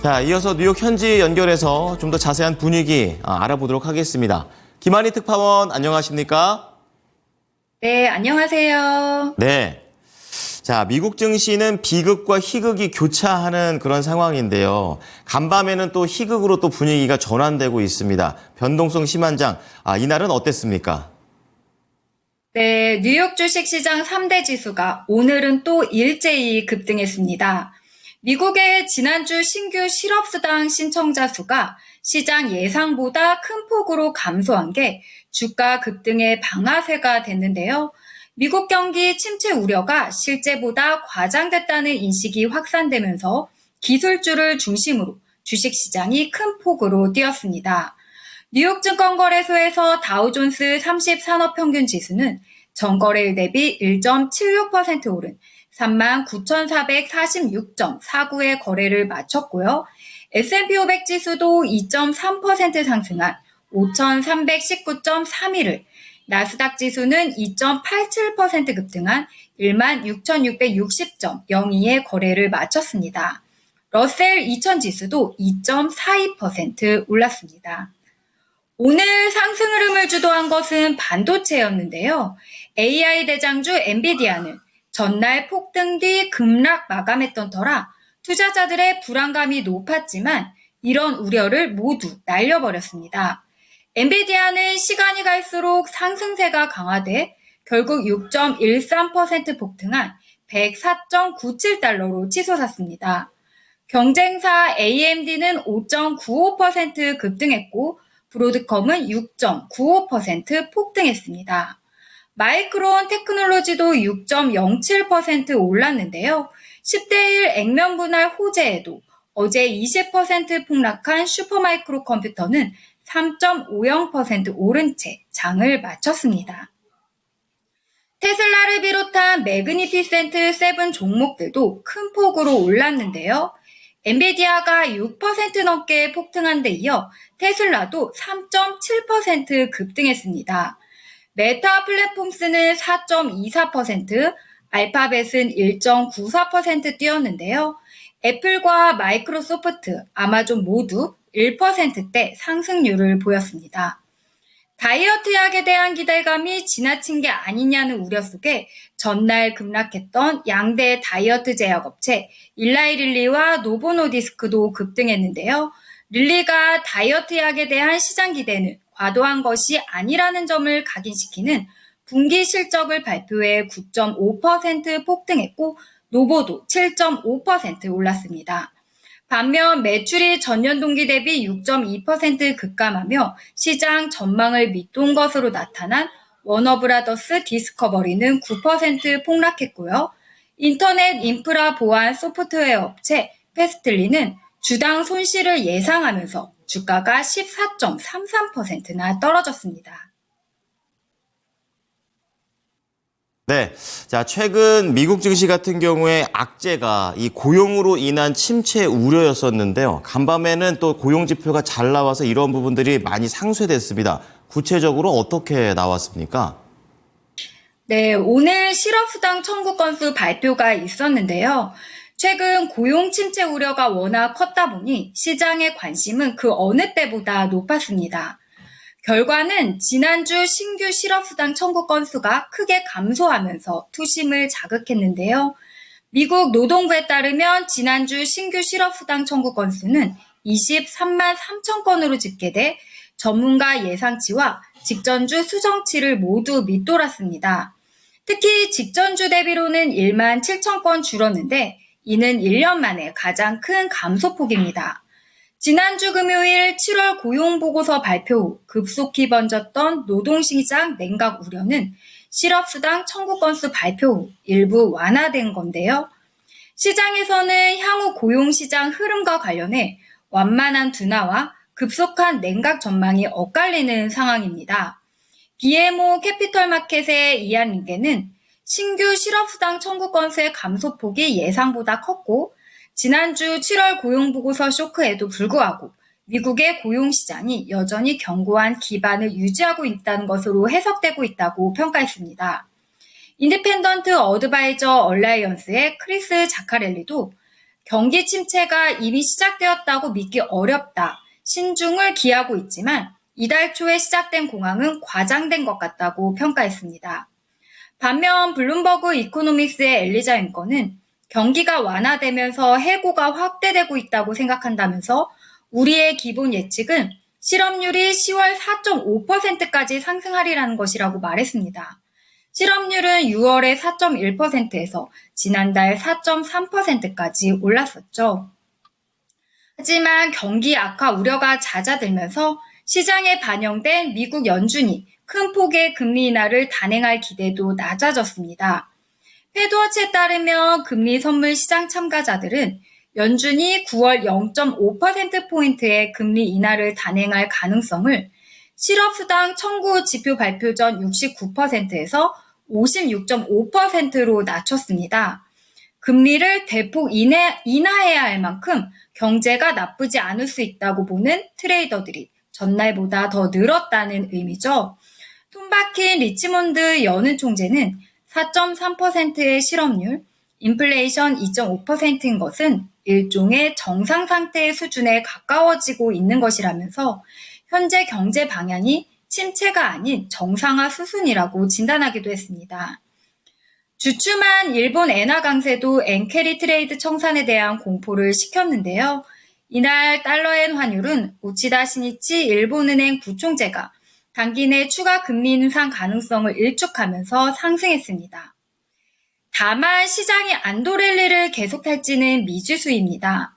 자, 이어서 뉴욕 현지 연결해서 좀 더 자세한 분위기 알아보도록 하겠습니다. 김한희 특파원 안녕하십니까? 네, 안녕하세요. 네. 자, 미국 증시는 비극과 희극이 교차하는 그런 상황인데요. 간밤에는 또 희극으로 또 분위기가 전환되고 있습니다. 변동성 심한 장, 이날은 어땠습니까? 네, 뉴욕 주식시장 3대 지수가 오늘은 또 일제히 급등했습니다. 미국의 지난주 신규 실업수당 신청자 수가 시장 예상보다 큰 폭으로 감소한 게 주가 급등의 방아쇠가 됐는데요. 미국 경기 침체 우려가 실제보다 과장됐다는 인식이 확산되면서 기술주를 중심으로 주식시장이 큰 폭으로 뛰었습니다. 뉴욕 증권거래소에서 다우존스 30 산업평균 지수는 전거래일 대비 1.76% 오른 39,446.49의 거래를 마쳤고요. S&P 500 지수도 2.3% 상승한 5,319.31을, 나스닥 지수는 2.87% 급등한 16,660.02의 거래를 마쳤습니다. 러셀 2000 지수도 2.42% 올랐습니다. 오늘 상승 흐름을 주도한 것은 반도체였는데요. AI 대장주 엔비디아는 전날 폭등 뒤 급락 마감했던 터라 투자자들의 불안감이 높았지만 이런 우려를 모두 날려버렸습니다. 엔비디아는 시간이 갈수록 상승세가 강화돼 결국 6.13% 폭등한 104.97달러로 치솟았습니다. 경쟁사 AMD는 5.95% 급등했고 브로드컴은 6.95% 폭등했습니다. 마이크론 테크놀로지도 6.07% 올랐는데요. 10대1 액면 분할 호재에도 어제 20% 폭락한 슈퍼마이크로 컴퓨터는 3.50% 오른 채 장을 마쳤습니다. 테슬라를 비롯한 매그니피센트 7 종목들도 큰 폭으로 올랐는데요. 엔비디아가 6% 넘게 폭등한 데 이어 테슬라도 3.7% 급등했습니다. 메타 플랫폼스는 4.24%, 알파벳은 1.94% 뛰었는데요. 애플과 마이크로소프트, 아마존 모두 1%대 상승률을 보였습니다. 다이어트 약에 대한 기대감이 지나친 게 아니냐는 우려 속에 전날 급락했던 양대 다이어트 제약업체 일라이릴리와 노보노디스크도 급등했는데요. 릴리가 다이어트 약에 대한 시장 기대는 과도한 것이 아니라는 점을 각인시키는 분기 실적을 발표해 9.5% 폭등했고 노보도 7.5% 올랐습니다. 반면 매출이 전년 동기 대비 6.2% 급감하며 시장 전망을 밑돈 것으로 나타난 워너브라더스 디스커버리는 9% 폭락했고요. 인터넷 인프라 보안 소프트웨어 업체 페스틀리는 주당 손실을 예상하면서 주가가 14.33%나 떨어졌습니다. 네. 자, 최근 미국 증시 같은 경우에 악재가 이 고용으로 인한 침체 우려였었는데요. 간밤에는 또 고용 지표가 잘 나와서 이런 부분들이 많이 상쇄됐습니다. 구체적으로 어떻게 나왔습니까? 네, 오늘 실업수당 청구 건수 발표가 있었는데요. 최근 고용 침체 우려가 워낙 컸다 보니 시장의 관심은 그 어느 때보다 높았습니다. 결과는 지난주 신규 실업수당 청구 건수가 크게 감소하면서 투심을 자극했는데요. 미국 노동부에 따르면 지난주 신규 실업수당 청구 건수는 23만 3천 건으로 집계돼 전문가 예상치와 직전주 수정치를 모두 밑돌았습니다. 특히 직전주 대비로는 1만 7천 건 줄었는데 이는 1년 만에 가장 큰 감소폭입니다. 지난주 금요일 7월 고용보고서 발표 후 급속히 번졌던 노동시장 냉각 우려는 실업수당 청구 건수 발표 후 일부 완화된 건데요. 시장에서는 향후 고용시장 흐름과 관련해 완만한 둔화와 급속한 냉각 전망이 엇갈리는 상황입니다. BMO 캐피털 마켓의 이안 링게는 신규 실업수당 청구 건수의 감소폭이 예상보다 컸고 지난주 7월 고용보고서 쇼크에도 불구하고 미국의 고용시장이 여전히 견고한 기반을 유지하고 있다는 것으로 해석되고 있다고 평가했습니다. 인디펜던트 어드바이저 얼라이언스의 크리스 자카렐리도 경기 침체가 이미 시작되었다고 믿기 어렵다. 신중을 기하고 있지만 이달 초에 시작된 공황은 과장된 것 같다고 평가했습니다. 반면 블룸버그 이코노믹스의 엘리자 앵커는 경기가 완화되면서 해고가 확대되고 있다고 생각한다면서 우리의 기본 예측은 실업률이 10월 4.5%까지 상승하리라는 것이라고 말했습니다. 실업률은 6월에 4.1%에서 지난달 4.3%까지 올랐었죠. 하지만 경기 악화 우려가 잦아들면서 시장에 반영된 미국 연준이 큰 폭의 금리 인하를 단행할 기대도 낮아졌습니다. 패드워치에 따르면 금리 선물 시장 참가자들은 연준이 9월 0.5%포인트의 금리 인하를 단행할 가능성을 실업수당 청구 지표 발표 전 69%에서 56.5%로 낮췄습니다. 금리를 대폭 인하해야 할 만큼 경제가 나쁘지 않을 수 있다고 보는 트레이더들이 전날보다 더 늘었다는 의미죠. 톰 바킨 리치몬드 연은 총재는 4.3%의 실업률, 인플레이션 2.5%인 것은 일종의 정상 상태의 수준에 가까워지고 있는 것이라면서 현재 경제 방향이 침체가 아닌 정상화 수순이라고 진단하기도 했습니다. 주춤한 일본 엔화 강세도 엔캐리 트레이드 청산에 대한 공포를 식혔는데요. 이날 달러엔 환율은 우치다 시니치 일본은행 부총재가 단기 내 추가 금리 인상 가능성을 일축하면서 상승했습니다. 다만 시장이 안도 랠리를 계속할지는 미지수입니다.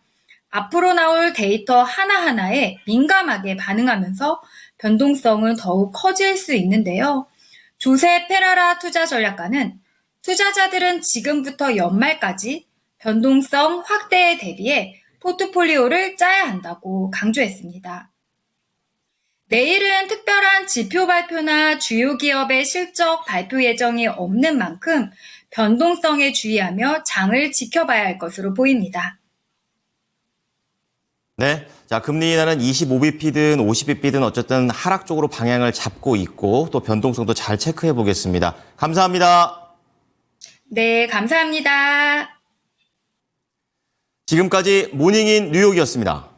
앞으로 나올 데이터 하나하나에 민감하게 반응하면서 변동성은 더욱 커질 수 있는데요. 조세 페라라 투자전략가는 투자자들은 지금부터 연말까지 변동성 확대에 대비해 포트폴리오를 짜야 한다고 강조했습니다. 내일은 특별한 지표 발표나 주요 기업의 실적 발표 예정이 없는 만큼 변동성에 주의하며 장을 지켜봐야 할 것으로 보입니다. 네. 자, 금리 인하는 25bp든 50bp든 어쨌든 하락 쪽으로 방향을 잡고 있고 또 변동성도 잘 체크해 보겠습니다. 감사합니다. 네, 감사합니다. 지금까지 모닝인 뉴욕이었습니다.